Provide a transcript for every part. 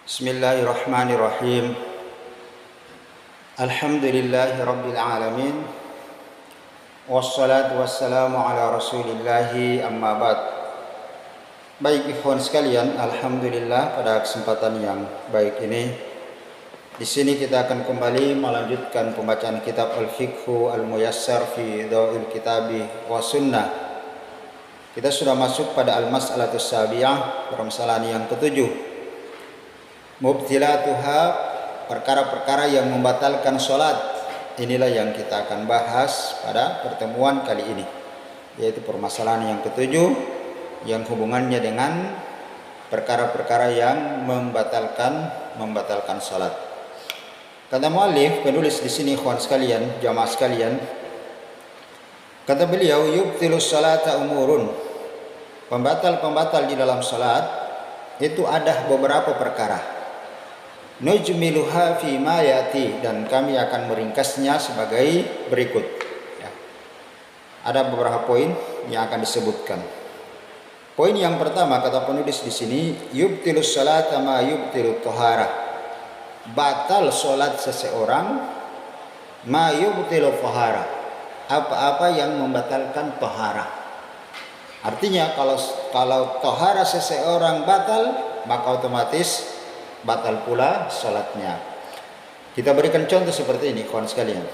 Bismillahirrahmanirrahim. Alhamdulillahi rabbil alamin. Wassalatu wassalamu ala rasulillahi amma ba'd. Baik ikhwan sekalian, alhamdulillah pada kesempatan yang baik ini di sini kita akan kembali melanjutkan pembacaan kitab Al-Fiqhu Al-Muyassar fi Dhawil Kitabi wa Sunnah. Kita sudah masuk pada Al-Mas'alatus Sabi'ah, permasalahan yang ketujuh. Mubtilatuha, perkara-perkara yang membatalkan sholat. Inilah yang kita akan bahas pada pertemuan kali ini, yaitu permasalahan yang ketujuh yang hubungannya dengan perkara-perkara yang membatalkan sholat. Kata muallif, penulis di sini ikhwan sekalian, jamaah sekalian, kata beliau, yubtilus sholata umurun, pembatal-pembatal di dalam sholat itu ada beberapa perkara. Nujmiluha fi ma yati, dan kami akan meringkasnya sebagai berikut. Ya. Ada beberapa poin yang akan disebutkan. Poin yang pertama kata penulis di sini, yubtilus salata ma yubtilut taharah. Batal salat seseorang ma yubtilut taharah. Apa-apa yang membatalkan taharah. Artinya kalau taharah seseorang batal, maka otomatis batal pula sholatnya. Kita berikan contoh seperti ini kawan sekalian.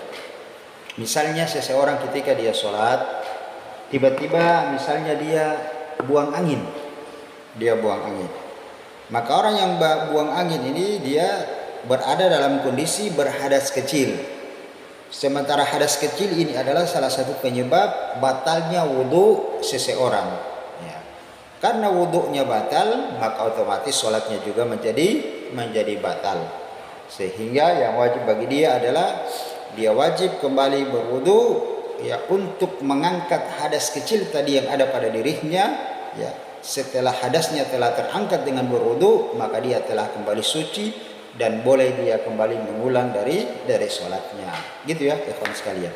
Misalnya seseorang ketika dia sholat, tiba-tiba misalnya dia buang angin. Maka orang yang buang angin ini dia berada dalam kondisi berhadas kecil. Sementara hadas kecil ini adalah salah satu penyebab batalnya wudhu seseorang. Ya. Karena wudhunya batal, maka otomatis sholatnya juga menjadi batal. Sehingga yang wajib bagi dia adalah dia wajib kembali berwudu ya, untuk mengangkat hadas kecil tadi yang ada pada dirinya ya. Setelah hadasnya telah terangkat dengan berwudu, maka dia telah kembali suci dan boleh dia kembali mengulang dari sholatnya. Gitu ya ikhwan sekalian.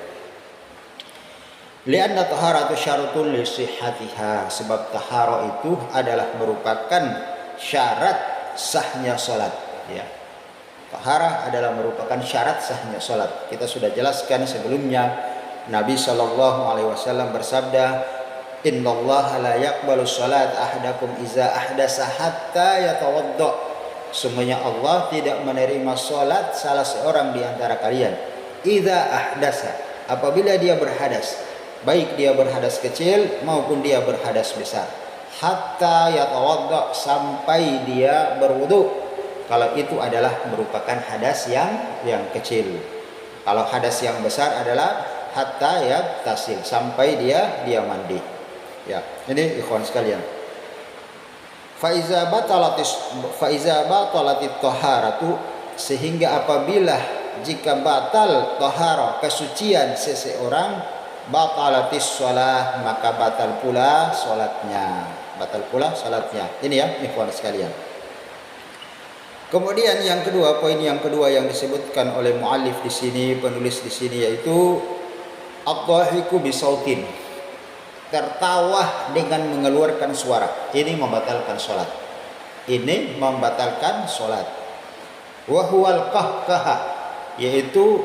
Lianna taharatu syaratun li sihhatiha, sebab tahara itu adalah merupakan syarat sahnya salat ya. Taharah adalah merupakan syarat sahnya salat. Kita sudah jelaskan sebelumnya, Nabi SAW bersabda, innallaha la yaqbalu salat ahadakum iza ahdasa hatta yatawadda. Semuanya Allah tidak menerima salat salah seorang di antara kalian iza ahdasa, apabila dia berhadas, baik dia berhadas kecil maupun dia berhadas besar, hatta yatawadda, sampai dia berwudu. Kalau itu adalah merupakan hadas yang kecil. Kalau hadas yang besar adalah hatta yaghtasil, sampai dia mandi. Ya, ini ikhwan sekalian. Fa iza batalatit taharatu, sehingga apabila jika batal taharah, kesucian seseorang, batalatis shalah, maka batal pula salatnya. Ini ya ikhwan sekalian. Kemudian yang kedua, poin yang kedua yang disebutkan oleh muallif di sini, penulis di sini, yaitu ad-dhahiku bisautin, tertawa dengan mengeluarkan suara. Ini membatalkan salat. Wa huwal qahqaha, yaitu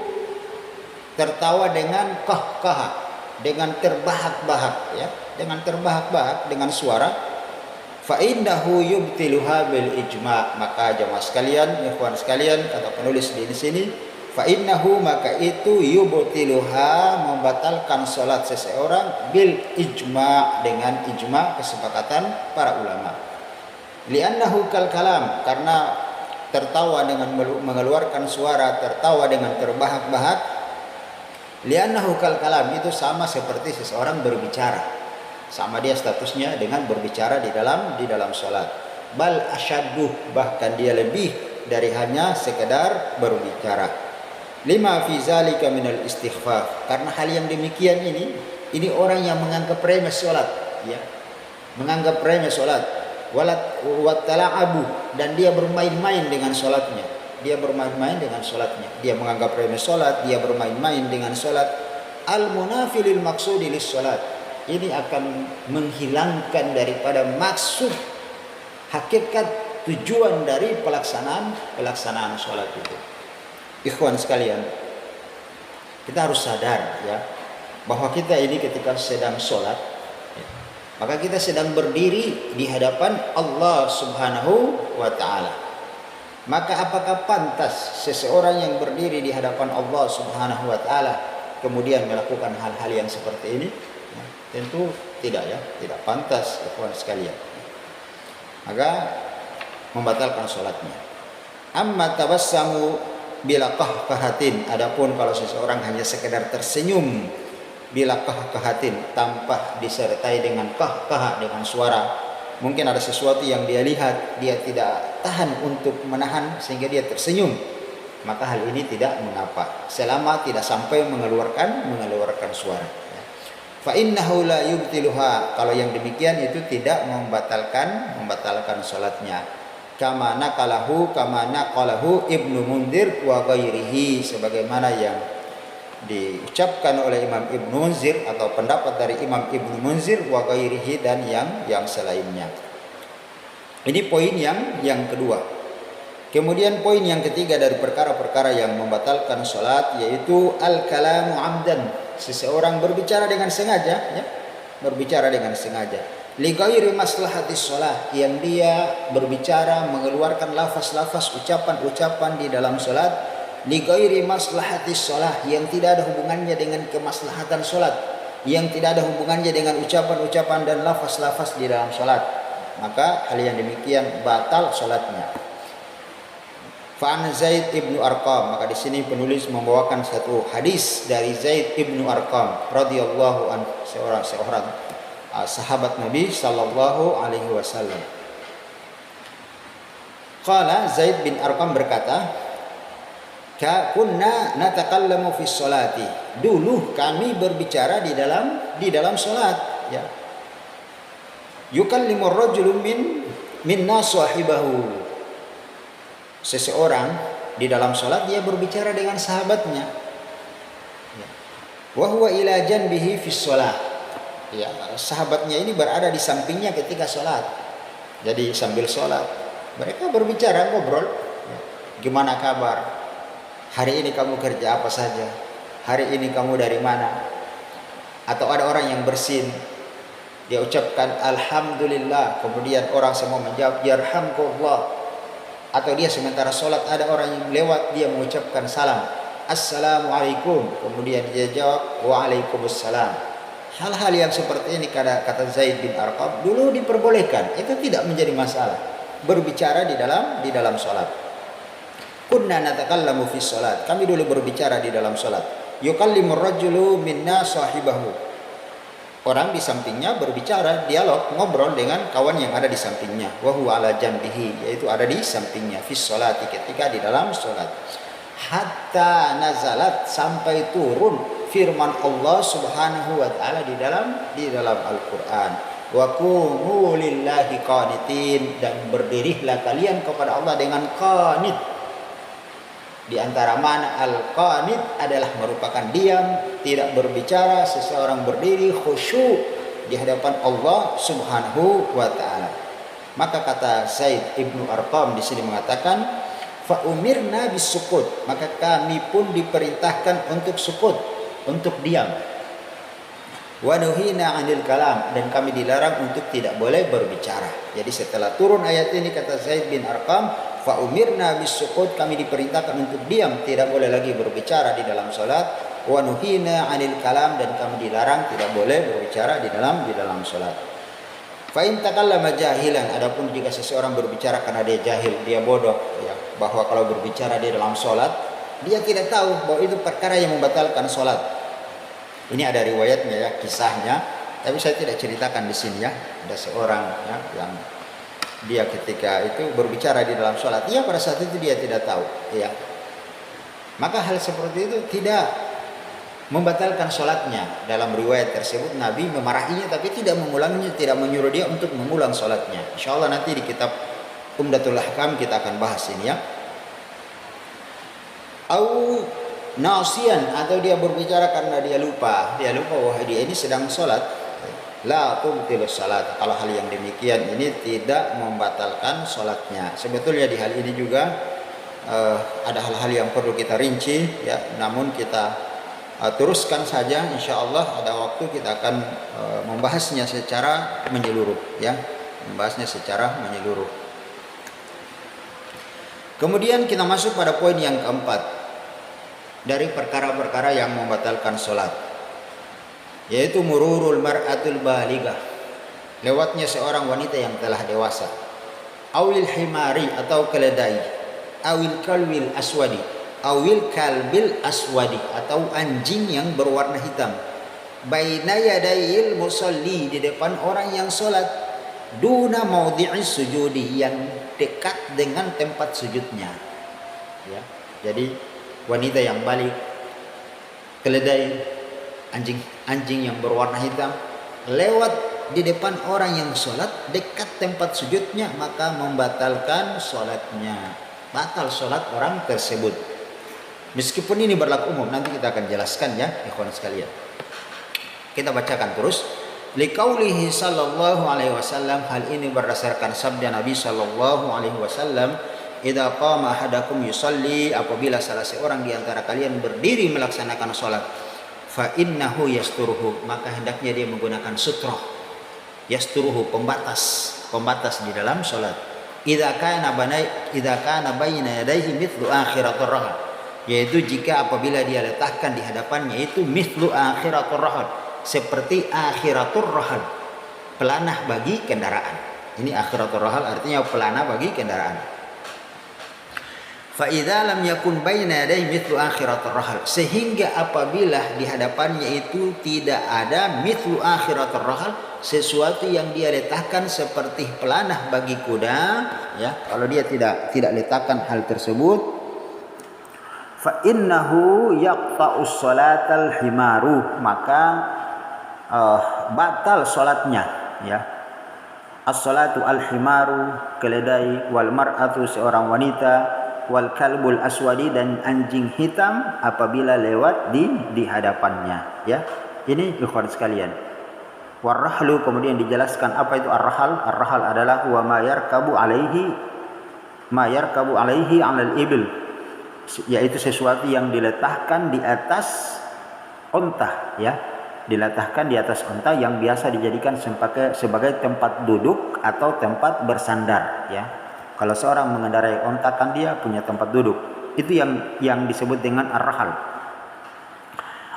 tertawa dengan qahqaha, dengan terbahak-bahak ya, dengan suara. Fa innahu yubtiluha bil ijma', maka jemaah sekalian, ikhwan sekalian, kata penulis di sini, fa innahu, maka itu yubtiluha, membatalkan salat seseorang, bil ijma', dengan ijma', kesepakatan para ulama. Li'annahu kal kalam, karena tertawa dengan mengeluarkan suara, tertawa dengan terbahak-bahak, li'annahu kal kalam, itu sama seperti seseorang berbicara. Sama dia statusnya dengan berbicara di dalam salat. Bal asyadduh, bahkan dia lebih dari hanya sekedar berbicara. Lima fi zalika minal istighfar, karena hal yang demikian ini orang yang menganggap remeh salat ya. Menganggap remeh salat. Wat tala'abu, dan dia bermain-main dengan salatnya. Dia menganggap remeh salat, dia bermain-main dengan salat. Al munafilil maqsudi lis salat, ini akan menghilangkan daripada maksud, hakikat tujuan dari pelaksanaan sholat itu. Ikhwan sekalian, kita harus sadar ya bahwa kita ini ketika sedang sholat, ya, maka kita sedang berdiri di hadapan Allah Subhanahu wa Ta'ala. Maka apakah pantas seseorang yang berdiri di hadapan Allah Subhanahu wa Ta'ala kemudian melakukan hal-hal yang seperti ini? Ya, tentu tidak ya, tidak pantas ikhwan sekalian. Maka membatalkan sholatnya. Amma tabassamu bila qahqahatin, adapun kalau seseorang hanya sekedar tersenyum bila qahqahatin tanpa disertai dengan qahqah, dengan suara, mungkin ada sesuatu yang dia lihat, dia tidak tahan untuk menahan sehingga dia tersenyum, maka hal ini tidak mengapa selama tidak sampai mengeluarkan suara. Fa innahu la yubtiluha, kalau yang demikian itu tidak membatalkan salatnya. Kama naqalahu Ibnu Munzir wa ghairihi, sebagaimana yang diucapkan oleh Imam Ibnu Munzir atau pendapat dari Imam Ibnu Munzir wa ghairihi, dan yang selainnya. Ini poin yang kedua. Kemudian poin yang ketiga dari perkara-perkara yang membatalkan salat yaitu al-kalamu amdan, seseorang berbicara dengan sengaja ya, berbicara dengan sengaja li ghairi maslahatis shalah, yang dia berbicara mengeluarkan lafaz-lafaz ucapan-ucapan di dalam salat li ghairi maslahatis shalah, yang tidak ada hubungannya dengan kemaslahatan salat, yang tidak ada hubungannya dengan ucapan-ucapan dan lafaz-lafaz di dalam salat, maka hal yang demikian batal salatnya. Fa'an Zaid ibnu Arqam, maka di sini penulis membawakan satu hadis dari Zaid ibnu Arqam radhiyallahu anhu, seorang sahabat Nabi sallallahu alaihi wasallam. Qala, Zaid bin Arqam berkata, kunna natakallamu fi sholati, dulu kami berbicara di dalam salat ya. Yukallimu ar-rajulu minna sahibahu, seseorang di dalam salat dia berbicara dengan sahabatnya ya. Wa huwa ila janbihi fi shalah, ya, sahabatnya ini berada di sampingnya ketika sholat. Jadi sambil sholat mereka berbicara, ngobrol ya. Gimana kabar? Hari ini kamu kerja apa saja? Hari ini kamu dari mana? Atau ada orang yang bersin, dia ucapkan alhamdulillah, kemudian orang semua menjawab yarhamkallah. Atau dia sementara sholat ada orang yang lewat, dia mengucapkan salam assalamualaikum, kemudian dia jawab waalaikumsalam. Hal-hal yang seperti ini kata Zaid bin Arqam dulu diperbolehkan, itu tidak menjadi masalah, berbicara di dalam salat. Kunna natakallamu fi salat, kami dulu berbicara di dalam salat. Yukallimur rajulu minna sahibahu, orang di sampingnya berbicara, dialog, ngobrol dengan kawan yang ada di sampingnya. Wa huwa ala janbihi, yaitu ada di sampingnya, fi sholati, ketika di dalam salat. Hatta nazalat, sampai turun firman Allah Subhanahu wa Ta'ala di dalam Al-Qur'an. Wa qumu lillahi qanitin, dan berdirilah kalian kepada Allah dengan qanit. Di antara mana al-qanit adalah merupakan diam, tidak berbicara, seseorang berdiri khusyuk di hadapan Allah Subhanahu wa Ta'ala. Maka kata Zaid ibnu Arqam di sini mengatakan, fa umirna bisukut, maka kami pun diperintahkan untuk sukut, untuk diam. Wa nuhina 'anil kalam, dan kami dilarang untuk tidak boleh berbicara. Jadi setelah turun ayat ini kata Zaid bin Arqam, fa umirna bisukut, kami diperintahkan untuk diam, tidak boleh lagi berbicara di dalam salat. Wa nuhina 'anil kalam, dan kami dilarang tidak boleh berbicara di dalam salat. Fa in takallama jahilan, adapun jika seseorang berbicara karena dia jahil, dia bodoh ya, bahwa kalau berbicara di dalam salat dia tidak tahu bahwa itu perkara yang membatalkan salat. Ini ada riwayatnya ya, kisahnya, tapi saya tidak ceritakan di sini ya. Ada seorang ya yang dia ketika itu berbicara di dalam salat, ya pada saat itu dia tidak tahu ya. Maka hal seperti itu tidak membatalkan sholatnya. Dalam riwayat tersebut Nabi memarahinya tapi tidak mengulanginya, tidak menyuruh dia untuk mengulang sholatnya. Insyaallah nanti di kitab Umdatul Ahkam kita akan bahas ini ya. Au nasian, atau dia berbicara karena dia lupa bahwa dia ini sedang sholat. la tubtilus salat. Kalau hal yang demikian ini tidak membatalkan salatnya. Sebetulnya di hal ini juga ada hal-hal yang perlu kita rinci ya, namun kita teruskan saja, insya Allah ada waktu kita akan membahasnya secara menyeluruh ya, membahasnya secara menyeluruh. Kemudian kita masuk pada poin yang keempat dari perkara-perkara yang membatalkan sholat, yaitu mururul mar'atul baligah, lewatnya seorang wanita yang telah dewasa, awil himari atau keledai, awil kalbil aswadi, awil kalbil aswadi atau anjing yang berwarna hitam, baina yadayil musalli, di depan orang yang sholat, duna maudhi'is sujudi, yang dekat dengan tempat sujudnya ya. Jadi wanita yang balik, keledai, anjing yang berwarna hitam lewat di depan orang yang sholat dekat tempat sujudnya, maka membatalkan sholatnya, batal sholat orang tersebut. Meskipun ini berlaku umum, nanti kita akan jelaskan ya ikhwan sekalian. Kita bacakan terus. Liqaulihi sallallahu alaihi wasallam, hal ini berdasarkan sabda Nabi sallallahu alaihi wasallam, idza qama ahadakum yusalli, apabila salah seorang di antara kalian berdiri melaksanakan salat, fa innahu yasturuhu, maka hendaknya dia menggunakan sutra. Yasturuhu, pembatas di dalam salat. Idza kana baina yadayhi mithlu akhiratur rahal, yaitu jika apabila dia letakkan di hadapannya itu mithlu akhiratur rahal, seperti akhiratur rahal, pelanah bagi kendaraan. Ini akhiratur rahal artinya pelanah bagi kendaraan. Fa idza lam yakun baina yadayhi mithlu akhiratur rahal, sehingga apabila di hadapannya itu tidak ada mithlu akhiratur rahal, sesuatu yang dia letakkan seperti pelanah bagi kuda ya, kalau dia tidak letakkan hal tersebut, fa innahu yaqta'us salatal himaru, maka batal salatnya ya. As-salatu al-himaru, keledai, wal mar'atu, seorang wanita, wal kalbul aswadi, dan anjing hitam apabila lewat di hadapannya ya. Ini ikhwan sekalian. Warrahlu, kemudian dijelaskan apa itu ar-rahal. Ar-rahal adalah wa ma yarkabu alaihi 'alal ibil, yaitu sesuatu yang diletakkan di atas unta ya, diletakkan di atas unta yang biasa dijadikan sebagai tempat duduk atau tempat bersandar ya. Kalau seorang mengendarai unta kan dia punya tempat duduk, itu yang disebut dengan ar-rahal.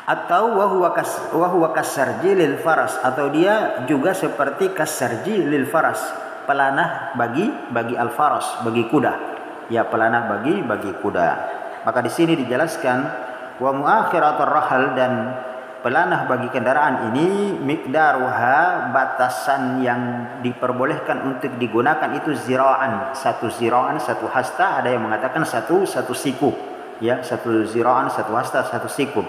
Atau wa huwa kasarji lil faras, atau dia juga seperti kasarji lil faras, pelanah bagi al-faras, bagi kuda ya, pelanah bagi kuda. Maka di sini dijelaskan wa muakhiratur rahal, dan pelanah bagi kendaraan ini miqdaruha, batasan yang diperbolehkan untuk digunakan itu zira'an, satu hasta, ada yang mengatakan satu siku ya, satu zira'an, satu hasta, satu siku.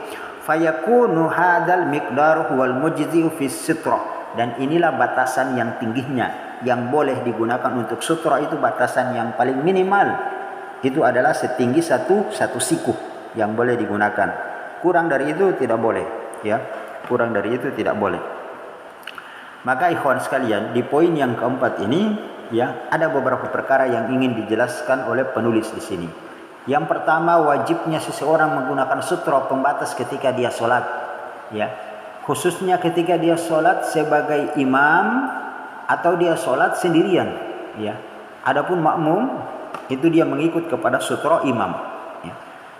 Fayakunu hadzal miqdar huwal mujzi'u fi sitra, dan inilah batasan yang tingginya yang boleh digunakan untuk sutra, itu batasan yang paling minimal itu adalah setinggi satu siku yang boleh digunakan. Kurang dari itu tidak boleh ya, kurang dari itu tidak boleh. Maka ikhwan sekalian, di poin yang keempat ini ya, ada beberapa perkara yang ingin dijelaskan oleh penulis di sini. Yang pertama, wajibnya seseorang menggunakan sutra, pembatas, ketika dia sholat ya, khususnya ketika dia sholat sebagai imam atau dia sholat sendirian ya. Adapun makmum itu dia mengikut kepada sutra imam ya.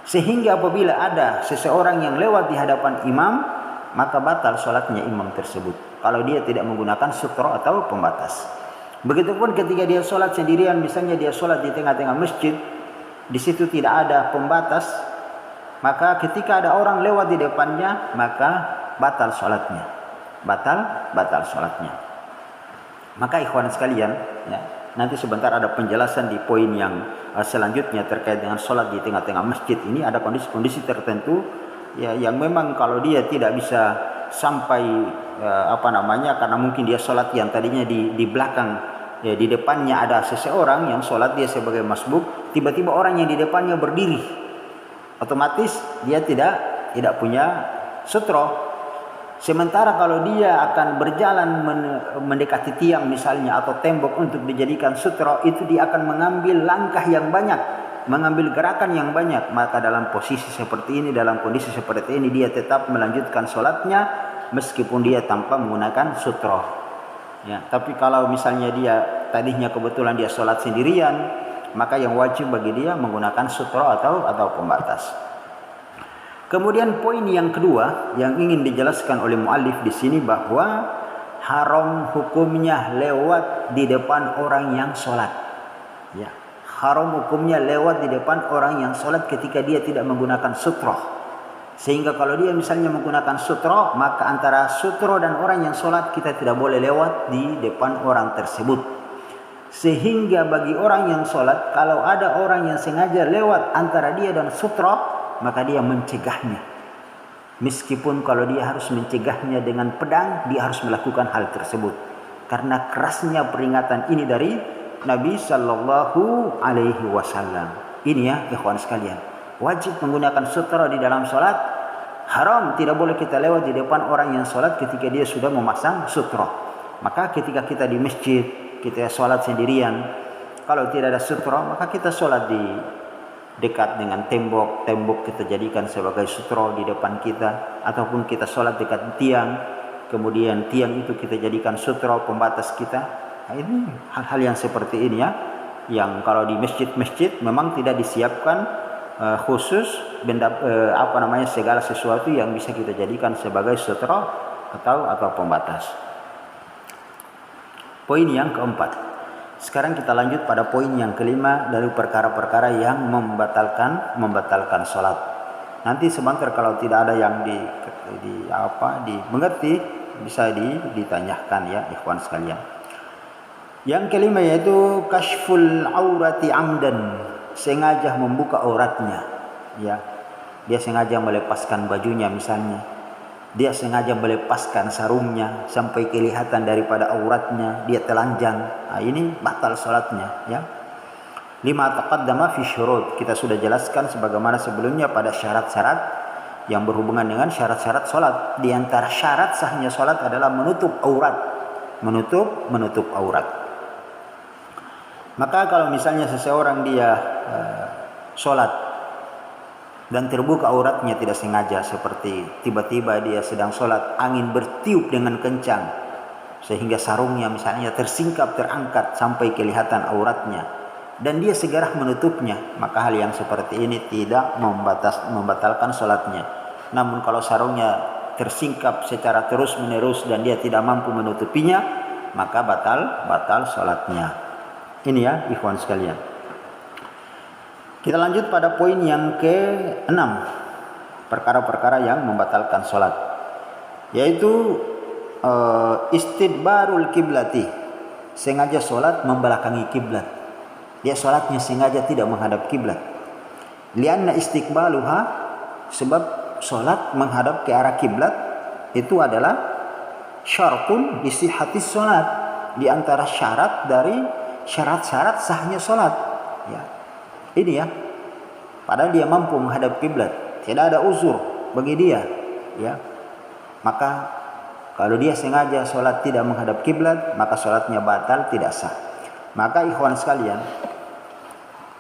Sehingga apabila ada seseorang yang lewat di hadapan imam, maka batal sholatnya imam tersebut kalau dia tidak menggunakan sutra atau pembatas. Begitupun ketika dia sholat sendirian, misalnya dia sholat di tengah-tengah masjid, di situ tidak ada pembatas, maka ketika ada orang lewat di depannya, maka batal sholatnya, batal sholatnya. Maka ikhwan sekalian ya, nanti sebentar ada penjelasan di poin yang selanjutnya terkait dengan sholat di tengah-tengah masjid. Ini ada kondisi-kondisi tertentu ya, yang memang kalau dia tidak bisa sampai karena mungkin dia sholat yang tadinya di belakang ya, di depannya ada seseorang yang sholat dia sebagai masbuk, tiba-tiba orang yang di depannya berdiri, otomatis dia tidak punya sutra Sementara kalau dia akan berjalan mendekati tiang misalnya atau tembok untuk dijadikan sutra, itu dia akan mengambil langkah yang banyak, mengambil gerakan yang banyak. Maka dalam posisi seperti ini, dalam kondisi seperti ini, dia tetap melanjutkan sholatnya meskipun dia tanpa menggunakan sutra. Ya, tapi kalau misalnya dia tadinya kebetulan dia sholat sendirian, maka yang wajib bagi dia menggunakan sutra atau pembatas. Kemudian poin yang kedua yang ingin dijelaskan oleh muallif di sini, bahwa haram hukumnya lewat di depan orang yang sholat. Ya, haram hukumnya lewat di depan orang yang sholat ketika dia tidak menggunakan sutra. Sehingga kalau dia misalnya menggunakan sutra, maka antara sutra dan orang yang sholat kita tidak boleh lewat di depan orang tersebut. Sehingga bagi orang yang sholat, kalau ada orang yang sengaja lewat antara dia dan sutra, maka dia mencegahnya. Meskipun kalau dia harus mencegahnya dengan pedang, dia harus melakukan hal tersebut. Karena kerasnya peringatan ini dari Nabi Sallallahu Alaihi Wasallam. Ini ya ikhwan sekalian, wajib menggunakan sutra di dalam sholat. Haram, tidak boleh kita lewat di depan orang yang sholat ketika dia sudah memasang sutra. Maka ketika kita di masjid, kita sholat sendirian, kalau tidak ada sutra, maka kita sholat di dekat dengan tembok kita jadikan sebagai sutra di depan kita, ataupun kita sholat dekat tiang, kemudian tiang itu kita jadikan sutra pembatas kita. Nah, ini hal-hal yang seperti ini ya, yang kalau di masjid-masjid memang tidak disiapkan khusus segala sesuatu yang bisa kita jadikan sebagai sutra atau pembatas. Poin yang keempat. Sekarang kita lanjut pada poin yang kelima dari perkara-perkara yang membatalkan sholat. Nanti sebentar kalau tidak ada yang dimengerti, bisa ditanyakan ya ikhwan sekalian. Yang kelima yaitu kashful aurati amdan, sengaja membuka auratnya. Ya, dia sengaja melepaskan bajunya misalnya. Dia sengaja melepaskan sarungnya sampai kelihatan daripada auratnya, dia telanjang. Nah, ini batal salatnya ya. Lima taqaddama fi syurut, kita sudah jelaskan sebagaimana sebelumnya pada syarat-syarat yang berhubungan dengan syarat-syarat salat. Di antara syarat sahnya salat adalah menutup aurat. Menutup aurat. Maka kalau misalnya seseorang dia salat dan terbuka auratnya tidak sengaja, seperti tiba-tiba dia sedang sholat, angin bertiup dengan kencang sehingga sarungnya misalnya tersingkap, terangkat sampai kelihatan auratnya, dan dia segera menutupnya, maka hal yang seperti ini tidak membatalkan sholatnya. Namun kalau sarungnya tersingkap secara terus-menerus dan dia tidak mampu menutupinya, maka batal sholatnya. Ini ya ikhwan sekalian. Kita lanjut pada poin yang ke-6, perkara-perkara yang membatalkan sholat, yaitu istidbarul kiblati, sengaja sholat membelakangi kiblat. Dia sholatnya sengaja tidak menghadap kiblat. Lianna istiqbaluha, sebab sholat menghadap ke arah kiblat itu adalah syartun lisihhatis sholat, di antara syarat dari syarat-syarat sahnya sholat. Ya. Ini ya, padahal dia mampu menghadap kiblat, tidak ada uzur bagi dia, ya. Maka kalau dia sengaja sholat tidak menghadap kiblat, maka sholatnya batal, tidak sah. Maka ikhwan sekalian,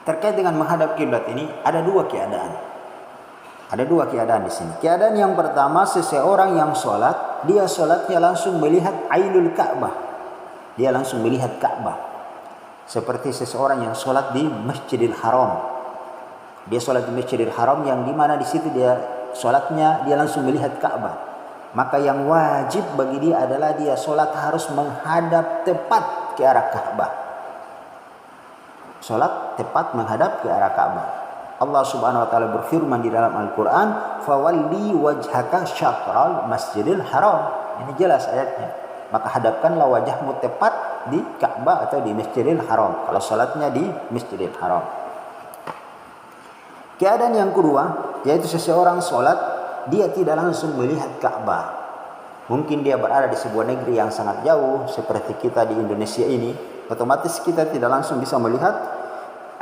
terkait dengan menghadap kiblat ini ada dua keadaan. Ada dua keadaan di sini. Keadaan yang pertama, seseorang yang sholat, dia sholatnya langsung melihat ainul Ka'bah, dia langsung melihat Ka'bah. Seperti seseorang yang sholat di Masjidil Haram. Dia sholat di Masjidil Haram yang dimana di situ dia sholatnya dia langsung melihat Ka'bah. Maka yang wajib bagi dia adalah dia sholat harus menghadap tepat ke arah Ka'bah. Sholat tepat menghadap ke arah Ka'bah. Allah Subhanahu Wa Taala berfirman di dalam Al-Quran, "Fawalli wajhaka syatral Masjidil Haram." Ini jelas ayatnya. Maka hadapkanlah wajahmu tepat di Ka'bah atau di Masjidil Haram kalau salatnya di Masjidil Haram. Keadaan yang kedua yaitu seseorang salat dia tidak langsung melihat Ka'bah. Mungkin dia berada di sebuah negeri yang sangat jauh seperti kita di Indonesia ini, otomatis kita tidak langsung bisa melihat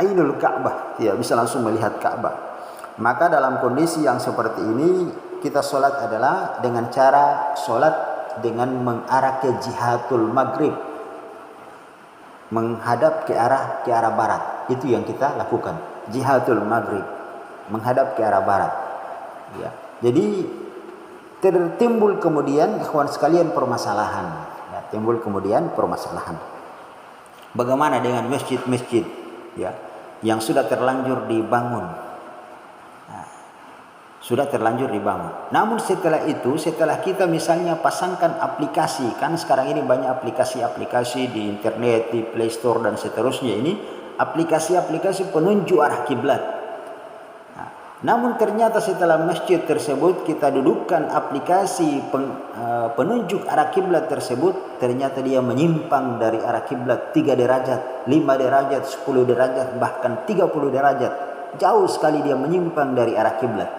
ainul Ka'bah, tidak bisa langsung melihat Ka'bah. Maka dalam kondisi yang seperti ini kita sholat adalah dengan cara sholat dengan mengarah ke jihatul maghrib, menghadap ke arah barat. Itu yang kita lakukan, jihatul maghrib, menghadap ke arah barat. Ya. Jadi tertimbul kemudian ikhwan sekalian permasalahan. Ya, timbul kemudian permasalahan. Bagaimana dengan masjid-masjid ya yang sudah terlanjur dibangun? Sudah terlanjur dibangun. Namun setelah itu, setelah kita misalnya pasangkan aplikasi, kan sekarang ini banyak aplikasi-aplikasi di internet, di Play Store dan seterusnya ini, aplikasi-aplikasi penunjuk arah kiblat. Namun ternyata setelah masjid tersebut kita dudukkan aplikasi penunjuk arah kiblat tersebut, ternyata dia menyimpang dari arah kiblat 3 derajat, 5 derajat, 10 derajat, bahkan 30 derajat. Jauh sekali dia menyimpang dari arah kiblat.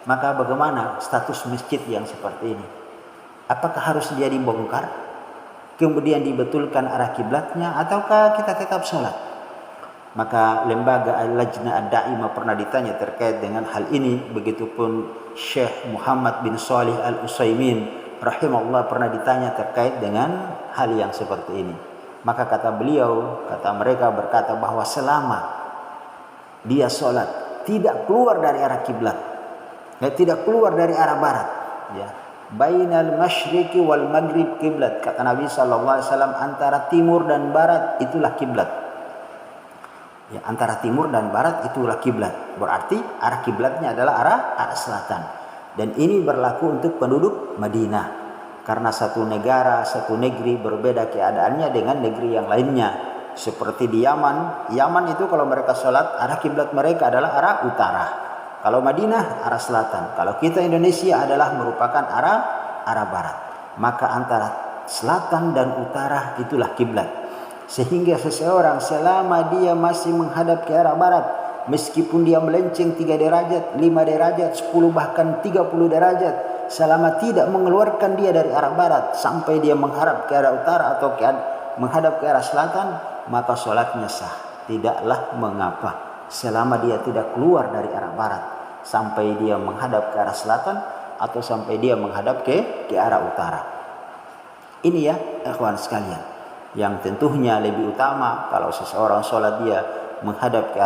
Maka bagaimana status masjid yang seperti ini? Apakah harus dia dibongkar, kemudian dibetulkan arah kiblatnya, ataukah kita tetap sholat? Maka lembaga Al-Lajnah Ad-Daimah pernah ditanya terkait dengan hal ini. Begitupun Syekh Muhammad bin Shalih Al-Utsaimin rahimahullah pernah ditanya terkait dengan hal yang seperti ini. Maka kata beliau, kata mereka berkata bahwa selama dia sholat tidak keluar dari arah kiblat, tidak keluar dari arah barat, ya, bainal masyriqi wal maghrib kiblat, kata Nabi sallallahu alaihi wasallam, antara timur dan barat itulah kiblat. Ya, antara timur dan barat itulah kiblat. Berarti arah kiblatnya adalah arah selatan. Dan ini berlaku untuk penduduk Madinah. Karena satu negara, satu negeri berbeda keadaannya dengan negeri yang lainnya. Seperti di Yaman. Yaman itu kalau mereka sholat, arah kiblat mereka adalah arah utara. Kalau Madinah arah selatan. Kalau kita Indonesia adalah merupakan arah barat. Maka antara selatan dan utara itulah kiblat. Sehingga seseorang selama dia masih menghadap ke arah barat, meskipun dia melenceng 3 derajat, 5 derajat, 10 bahkan 30 derajat, selama tidak mengeluarkan dia dari arah barat sampai dia menghadap ke arah utara atau menghadap ke arah selatan, maka sholatnya sah. Tidaklah mengapa selama dia tidak keluar dari arah barat sampai dia menghadap ke arah selatan atau sampai dia menghadap ke arah utara. Ini ya ikhwan sekalian, yang tentunya lebih utama kalau seseorang sholat dia menghadap ke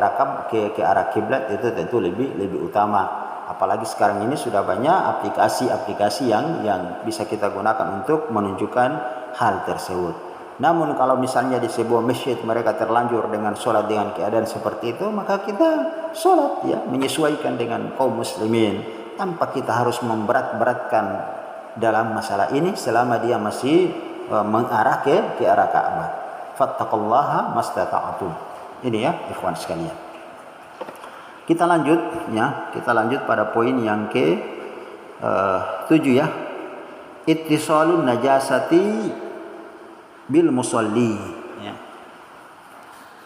arah kiblat, itu tentu lebih utama. Apalagi sekarang ini sudah banyak aplikasi-aplikasi yang bisa kita gunakan untuk menunjukkan hal tersebut. Namun kalau misalnya di sebuah masjid mereka terlanjur dengan sholat dengan keadaan seperti itu, maka kita sholat ya menyesuaikan dengan kaum muslimin tanpa kita harus memberat-beratkan dalam masalah ini selama dia masih mengarah ke arah Ka'bah. Fattaqullaha mastata'tum. Ini ya ikhwan sekalian. Kita lanjut pada poin yang ke 7 ya. Ittisalun najasati bil musalli, ya.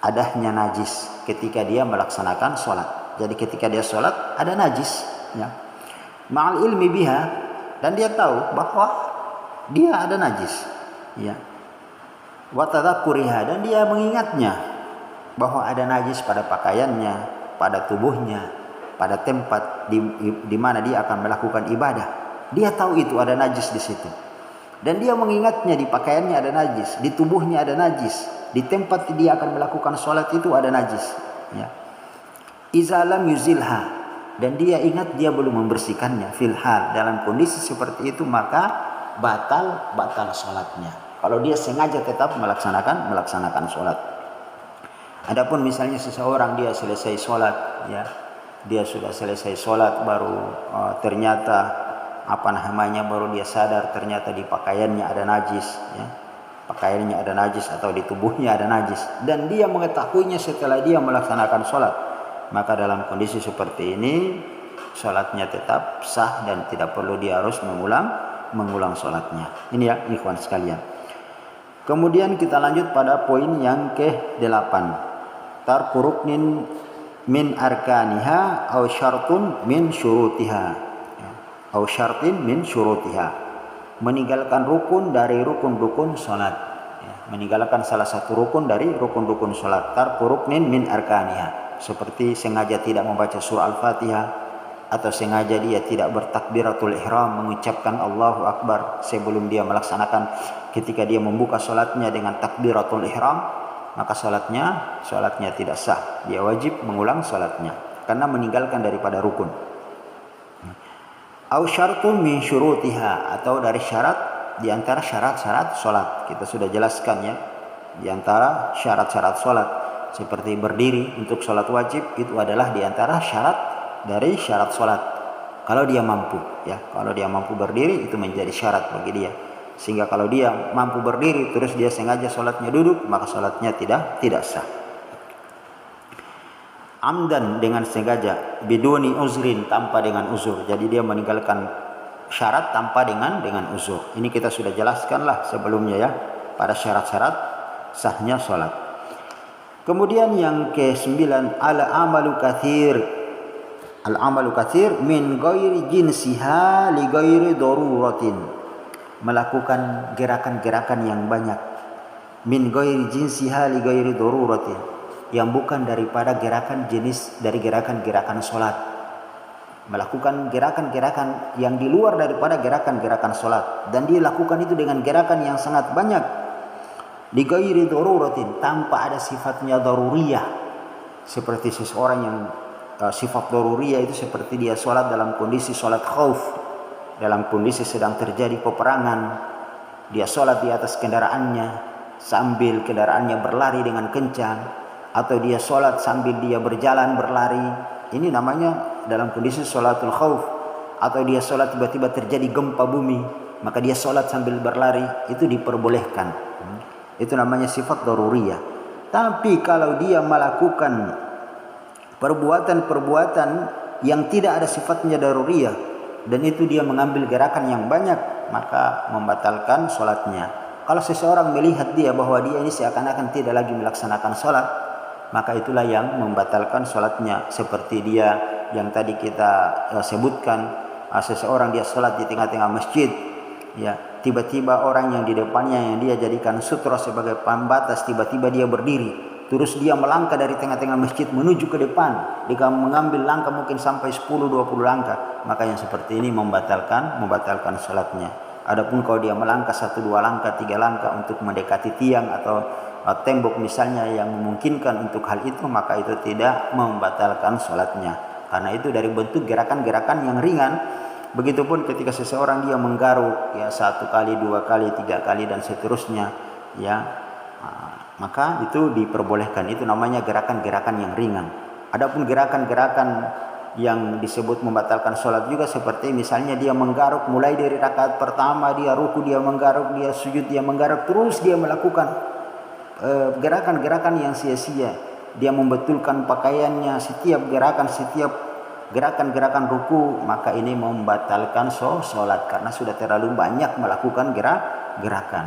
Adanya najis ketika dia melaksanakan sholat. Jadi ketika dia sholat ada najis, ya. Ma'al ilmi biha, dan dia tahu bahwa dia ada najis, ya. Wa tadzakkuriha, dan dia mengingatnya bahwa ada najis pada pakaiannya, pada tubuhnya, pada tempat di mana dia akan melakukan ibadah. Dia tahu itu ada najis di situ. Dan dia mengingatnya di pakaiannya ada najis, di tubuhnya ada najis, di tempat dia akan melakukan sholat itu ada najis, ya. Iza lam yuzilha, dan dia ingat dia belum membersihkannya fil hal, dalam kondisi seperti itu maka batal sholatnya. Kalau dia sengaja tetap melaksanakan sholat. Adapun misalnya seseorang dia selesai sholat, ya, dia sudah selesai sholat baru ternyata baru dia sadar ternyata di pakaiannya ada najis, ya, pakaiannya ada najis atau di tubuhnya ada najis, dan dia mengetahuinya setelah dia melaksanakan sholat, maka dalam kondisi seperti ini sholatnya tetap sah dan tidak perlu dia harus mengulang sholatnya. Ini ya ikhwan sekalian. Kemudian kita lanjut pada poin yang ke-8. Tarku ruknin min arkaniha aw syartun min syurutiha. Aw syartin min syurutiha. Meninggalkan rukun dari rukun-rukun salat. Meninggalkan salah satu rukun dari rukun-rukun salat. Tarku ruknin min arkaniha. Seperti sengaja tidak membaca surah Al-Fatihah, atau sengaja dia tidak bertakbiratul ihram, mengucapkan Allahu Akbar sebelum dia melaksanakan, ketika dia membuka salatnya dengan takbiratul ihram, maka salatnya tidak sah. Dia wajib mengulang salatnya karena meninggalkan daripada rukun. Au syartun min syurutiha, atau dari syarat di antara syarat-syarat salat. Kita sudah jelaskan ya, di antara syarat-syarat salat seperti berdiri untuk salat wajib itu adalah di antara syarat dari syarat salat. Kalau dia mampu ya, kalau dia mampu berdiri itu menjadi syarat bagi dia. Sehingga kalau dia mampu berdiri terus dia sengaja salatnya duduk, maka salatnya tidak sah. Amdan, dengan sengaja, biduni uzrin, tanpa dengan uzur. Jadi dia meninggalkan syarat tanpa dengan uzur. Ini kita sudah jelaskanlah sebelumnya ya, pada syarat-syarat sahnya salat. Kemudian yang ke-9, al-amalu katsir min ghairi jinsiha li ghairi daruratin. Melakukan gerakan-gerakan yang banyak, min ghairi jinsiha li ghairi daruratin, yang bukan daripada gerakan jenis dari gerakan-gerakan salat. Melakukan gerakan-gerakan yang di luar daripada gerakan-gerakan salat, dan dia lakukan itu dengan gerakan yang sangat banyak, li ghairi daruratin, tanpa ada sifatnya daruriyah. Seperti seseorang yang sifat daruriyah itu seperti dia salat dalam kondisi salat khauf, dalam kondisi sedang terjadi peperangan, dia salat di atas kendaraannya sambil kendaraannya berlari dengan kencang, atau dia salat sambil dia berjalan berlari. Ini namanya dalam kondisi salatul khauf. Atau dia salat tiba-tiba terjadi gempa bumi, maka dia salat sambil berlari, itu diperbolehkan. Itu namanya sifat daruriyah. Tapi kalau dia melakukan perbuatan-perbuatan yang tidak ada sifatnya daruriyah, dan itu dia mengambil gerakan yang banyak, maka membatalkan salatnya. Kalau seseorang melihat dia bahwa dia ini seakan-akan tidak lagi melaksanakan salat, maka itulah yang membatalkan salatnya. Seperti dia yang tadi kita sebutkan, seseorang dia salat di tengah-tengah masjid ya, tiba-tiba orang yang di depannya yang dia jadikan sutra sebagai pembatas, tiba-tiba dia berdiri, terus dia melangkah dari tengah-tengah masjid menuju ke depan, dia mengambil langkah mungkin sampai 10-20 langkah, maka yang seperti ini membatalkan salatnya. Adapun kalau dia melangkah 1-2 langkah, 3 langkah untuk mendekati tiang atau tembok misalnya yang memungkinkan untuk hal itu, maka itu tidak membatalkan salatnya, karena itu dari bentuk gerakan-gerakan yang ringan. Begitupun ketika seseorang dia menggaruk ya 1 kali, 2 kali, 3 kali dan seterusnya ya, maka itu diperbolehkan. Itu namanya gerakan-gerakan yang ringan. Adapun gerakan-gerakan yang disebut membatalkan sholat juga seperti misalnya dia menggaruk mulai dari rakaat pertama, dia ruku dia menggaruk, dia sujud dia menggaruk, terus dia melakukan gerakan-gerakan yang sia-sia. Dia membetulkan pakaiannya, setiap gerakan-gerakan ruku, maka ini membatalkan sholat karena sudah terlalu banyak melakukan gerakan.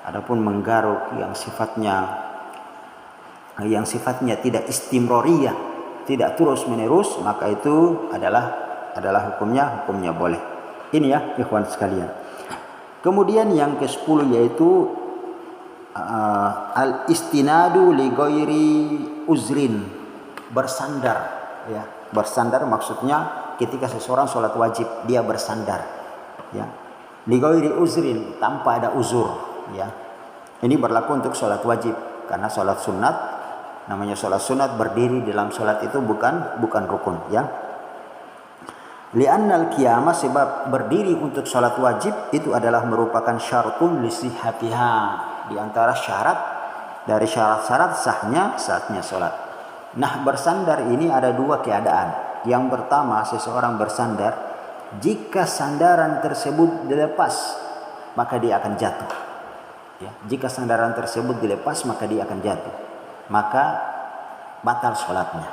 Adapun menggaruk yang sifatnya tidak istimroriyah, tidak terus menerus, maka itu adalah hukumnya boleh. Ini ya ikhwan sekalian. Kemudian yang ke-10 yaitu al-istinadu li ghairi uzrin, bersandar ya. Bersandar maksudnya ketika seseorang sholat wajib dia bersandar ya, li ghairi uzrin, tanpa ada uzur ya. Ini berlaku untuk sholat wajib, karena sholat sunat, namanya sholat sunat, berdiri dalam sholat itu bukan rukun ya. Li'annal qiyamah, sebab berdiri untuk sholat wajib itu adalah merupakan syartun li sihhatiha, di antara syarat dari syarat-syarat sahnya sholat. Nah, bersandar ini ada 2 keadaan. Yang pertama, seseorang bersandar jika sandaran tersebut dilepas, maka dia akan jatuh. Ya, jika sandaran tersebut dilepas, maka dia akan jatuh. Maka batal sholatnya.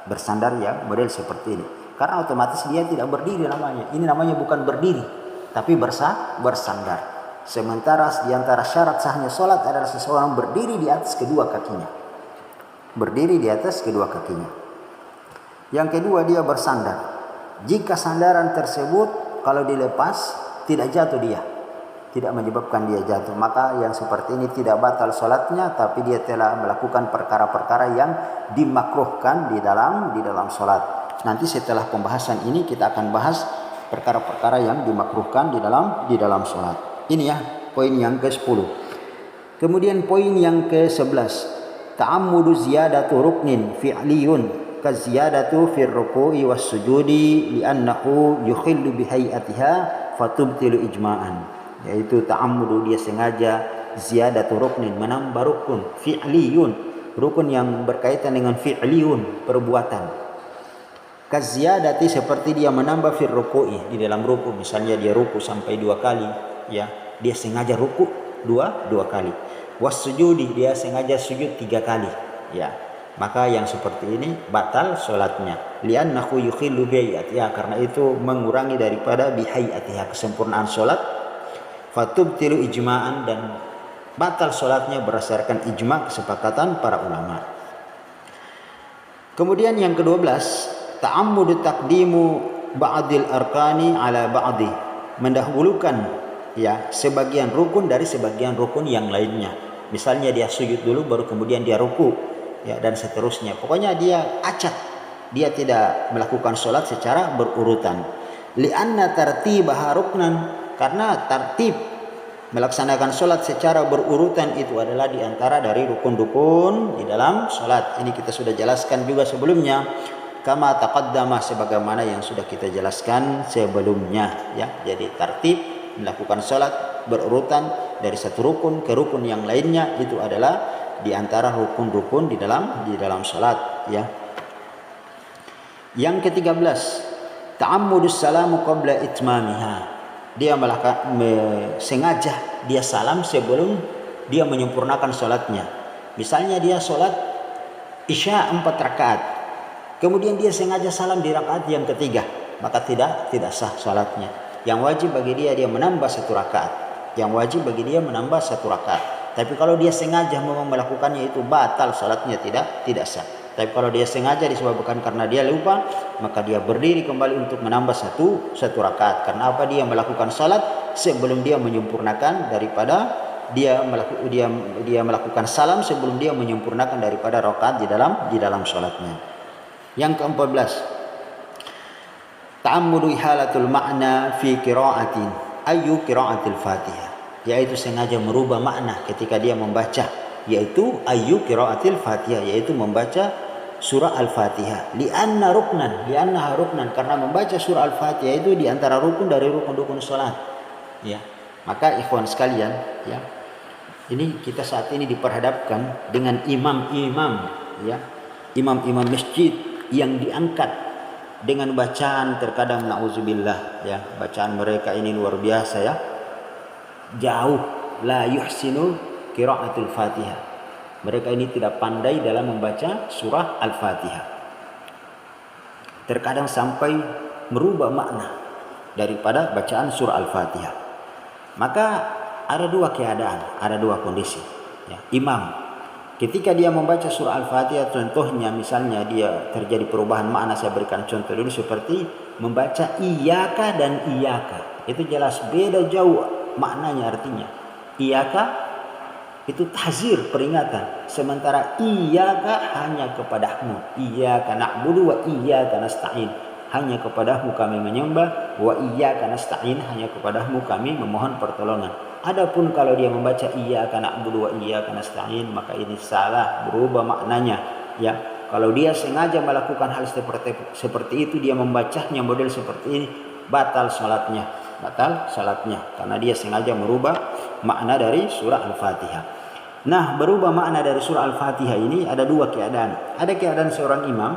Bersandar ya model seperti ini. Karena otomatis dia tidak berdiri namanya. Ini namanya bukan berdiri, tapi bersandar. Sementara di antara syarat sahnya sholat adalah seseorang berdiri di atas kedua kakinya. Yang kedua, dia bersandar. Jika sandaran tersebut kalau dilepas tidak jatuh dia, tidak menyebabkan dia jatuh, maka yang seperti ini tidak batal sholatnya, tapi dia telah melakukan perkara-perkara yang dimakruhkan di dalam sholat. Nanti setelah pembahasan ini kita akan bahas perkara-perkara yang dimakruhkan di dalam sholat. Ini ya poin yang ke-10. Kemudian poin yang ke-11, ta'ammudu ziyadatu ruknin fi'liyun ka ziyadatu fir ruku'i was sujudi li'annahu yukhillu bihayatiha fatubtilu ijma'an. Yaitu ta'ammudu, dia sengaja, ziyadatu ruknin, menambah rukun, fi'liyun, rukun yang berkaitan dengan fi'liyun, perbuatan. Ka ziyadati, seperti dia menambah fir ruku'i, di dalam ruku, misalnya dia ruku sampai 2 kali, ya, dia sengaja ruku dua kali. Was sujudi, dia sengaja sujud 3 kali, ya, maka yang seperti ini batal sholatnya. Li'annahu yukhillu bihayatiha, karena itu mengurangi daripada bihayatiha, kesempurnaan sholat. Fatubtilu ijma'an, dan batal sholatnya berdasarkan ijma', kesepakatan para ulama. Kemudian yang ke-12, ta'ammudu taqdimu ba'dil arkani ala ba'di, mendahulukan, ya, sebagian rukun dari sebagian rukun yang lainnya. Misalnya dia sujud dulu baru kemudian dia ruku, ya, dan seterusnya. Pokoknya dia acak, dia tidak melakukan sholat secara berurutan. Li'anna tartibaha ruknan, karena tartib melaksanakan sholat secara berurutan itu adalah diantara dari rukun-rukun di dalam sholat. Ini kita sudah jelaskan juga sebelumnya, kama taqaddama, sebagaimana yang sudah kita jelaskan sebelumnya, ya. Jadi tartib melakukan sholat berurutan dari satu rukun ke rukun yang lainnya itu adalah diantara rukun-rukun di dalam sholat, ya. Yang ke-13, ta'ammudus salamu qabla itmamiha, dia sengaja dia salam sebelum dia menyempurnakan sholatnya. Misalnya dia sholat isya 4 rakaat, kemudian dia sengaja salam di rakaat yang ketiga, maka tidak sah sholatnya. Yang wajib bagi dia menambah 1 rakaat. Yang wajib bagi dia menambah 1 rakaat. Tapi kalau dia sengaja memang melakukannya itu batal sholatnya, tidak sah. Tapi kalau dia sengaja disebabkan karena dia lupa, maka dia berdiri kembali untuk menambah satu rakaat. Karena apa? Dia melakukan salat sebelum dia menyempurnakan daripada dia melakukan salam sebelum dia menyempurnakan daripada rakaat di dalam salatnya. Yang ke-14, ta'ammudu ihalatul ma'na fi qira'atin ayu qira'atil Fatihah, yaitu sengaja merubah makna ketika dia membaca, yaitu ayu qira'atil Fatihah, yaitu membaca surah Al-Fatihah. Li'annaha ruknan, karena membaca surah Al-Fatihah itu diantara rukun dari rukun-rukun salat, ya. Maka ikhwan sekalian, ya, ini kita saat ini diperhadapkan dengan imam-imam, ya, imam-imam masjid yang diangkat dengan bacaan terkadang na'udzubillah, ya, bacaan mereka ini luar biasa, ya, jauh, la yuhsinu qira'atul Fatihah. Mereka ini tidak pandai dalam membaca surah Al-Fatihah. Terkadang sampai merubah makna daripada bacaan surah Al-Fatihah. Maka ada 2 keadaan, ada 2 kondisi, ya. Imam ketika dia membaca surah Al-Fatihah, contohnya misalnya dia terjadi perubahan makna, saya berikan contoh dulu, seperti membaca iyyaka dan iyyaka. Itu jelas beda jauh maknanya, artinya iyyaka itu tahzir, peringatan, sementara iyyaka hanya kepadamu, iyyaka na'budu wa iyyaka nasta'in, hanya kepadamu kami menyembah, wa iyyaka nasta'in, hanya kepadamu kami memohon pertolongan. Adapun kalau dia membaca iyyaka na'budu wa iyyaka nasta'in, maka ini salah, berubah maknanya, ya. Kalau dia sengaja melakukan hal seperti itu, dia membacanya model seperti ini, batal salatnya, karena dia sengaja merubah makna dari surah Al-Fatihah. Nah, berubah makna dari surah Al-Fatihah ini ada 2 keadaan. Ada keadaan seorang imam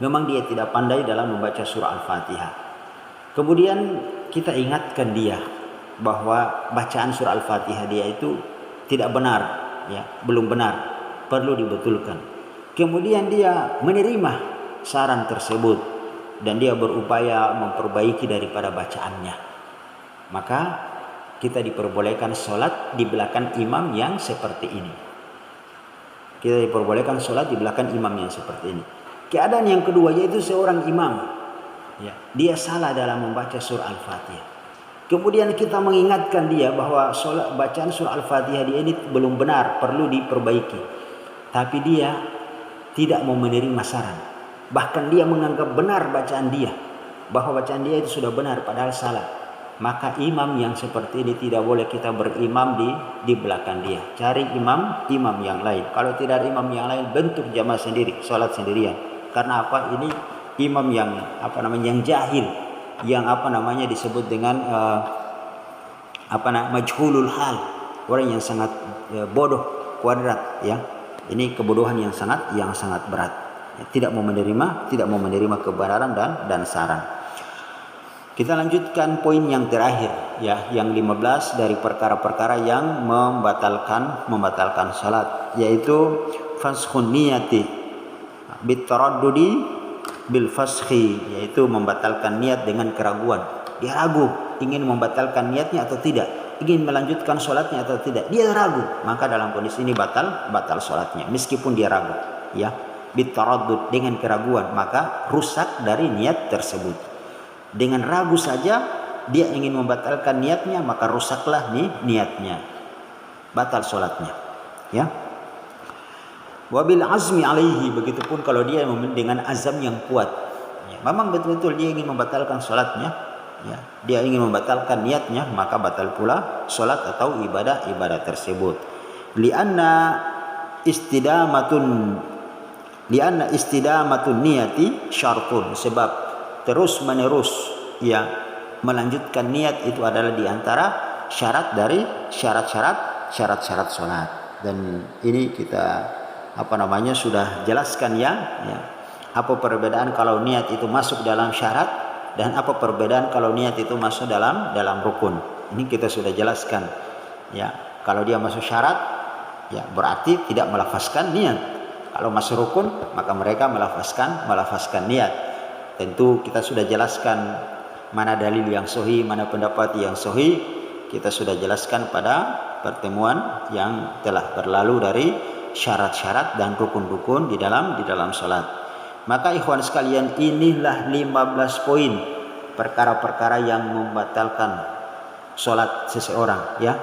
memang dia tidak pandai dalam membaca surah Al-Fatihah. Kemudian kita ingatkan dia bahwa bacaan surah Al-Fatihah dia itu tidak benar, ya, belum benar, perlu dibetulkan. Kemudian dia menerima saran tersebut dan dia berupaya memperbaiki daripada bacaannya. Maka kita diperbolehkan sholat di belakang imam yang seperti ini. Kita diperbolehkan sholat di belakang imam yang seperti ini. Keadaan yang kedua yaitu seorang imam, ya, dia salah dalam membaca surah Al-Fatihah. Kemudian kita mengingatkan dia bahwa bacaan surah Al-Fatihah dia ini belum benar, perlu diperbaiki. Tapi dia tidak mau menerima saran. bahkan dia menganggap benar bacaan dia, bahwa bacaan dia itu sudah benar padahal salah, maka imam yang seperti ini tidak boleh kita berimam di belakang dia. Cari imam yang lain. Kalau tidak ada imam yang lain, bentuk jamaah sendiri, sholat sendirian. Karena apa? Ini imam yang yang jahil, yang disebut dengan majhulul hal, orang yang sangat bodoh kuadrat, ya. Ini kebodohan yang sangat berat. Tidak mau menerima kebenaran dan saran. Kita lanjutkan poin yang terakhir, ya, yang 15 dari perkara-perkara yang membatalkan salat, yaitu faskhun niyati bitaraddudi bil faskhi, yaitu membatalkan niat dengan keraguan. Dia ragu ingin membatalkan niatnya atau tidak, ingin melanjutkan salatnya atau tidak, dia ragu, maka dalam kondisi ini batal salatnya meskipun dia ragu, ya. Bitaraddud, dengan keraguan, maka rusak dari niat tersebut. Dengan ragu saja dia ingin membatalkan niatnya, maka rusaklah niatnya, batal sholatnya, ya. Wabil azmi alaihi, begitupun kalau dia dengan azam yang kuat, ya, memang betul-betul dia ingin membatalkan sholatnya, ya, dia ingin membatalkan niatnya, maka batal pula sholat atau ibadah tersebut. Lianna istidamatun niyati syartun, sebab terus menerus, ya, melanjutkan niat itu adalah diantara syarat dari syarat-syarat sholat. Dan ini kita sudah jelaskan, ya, apa perbedaan kalau niat itu masuk dalam syarat dan apa perbedaan kalau niat itu masuk dalam rukun. Ini kita sudah jelaskan, ya. Kalau dia masuk syarat, ya, berarti tidak melafazkan niat. Kalau masuk rukun, maka mereka melafazkan niat. Tentu kita sudah jelaskan mana dalil yang sahih, mana pendapat yang sahih. Kita sudah jelaskan pada pertemuan yang telah berlalu dari syarat-syarat dan rukun-rukun di dalam salat. Maka ikhwan sekalian, inilah 15 poin perkara-perkara yang membatalkan salat seseorang, ya.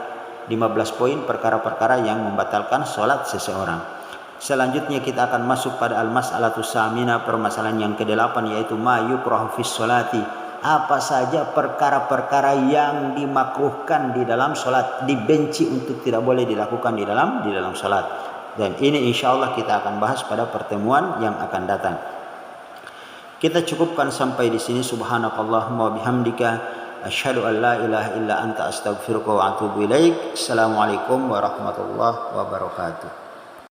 15 poin perkara-perkara yang membatalkan salat seseorang. Selanjutnya kita akan masuk pada al-mas'alatus samina, permasalahan yang ke-8, yaitu ma yukrahu fis sholati, apa saja perkara-perkara yang dimakruhkan di dalam salat, dibenci untuk tidak boleh dilakukan di dalam salat. Dan ini insyaallah kita akan bahas pada pertemuan yang akan datang. Kita cukupkan sampai di sini. Subhanakallahumma wa bihamdika asyhadu an la ilaha illa anta astaghfiruka wa atubu ilaik. Assalamualaikum warahmatullahi wabarakatuh.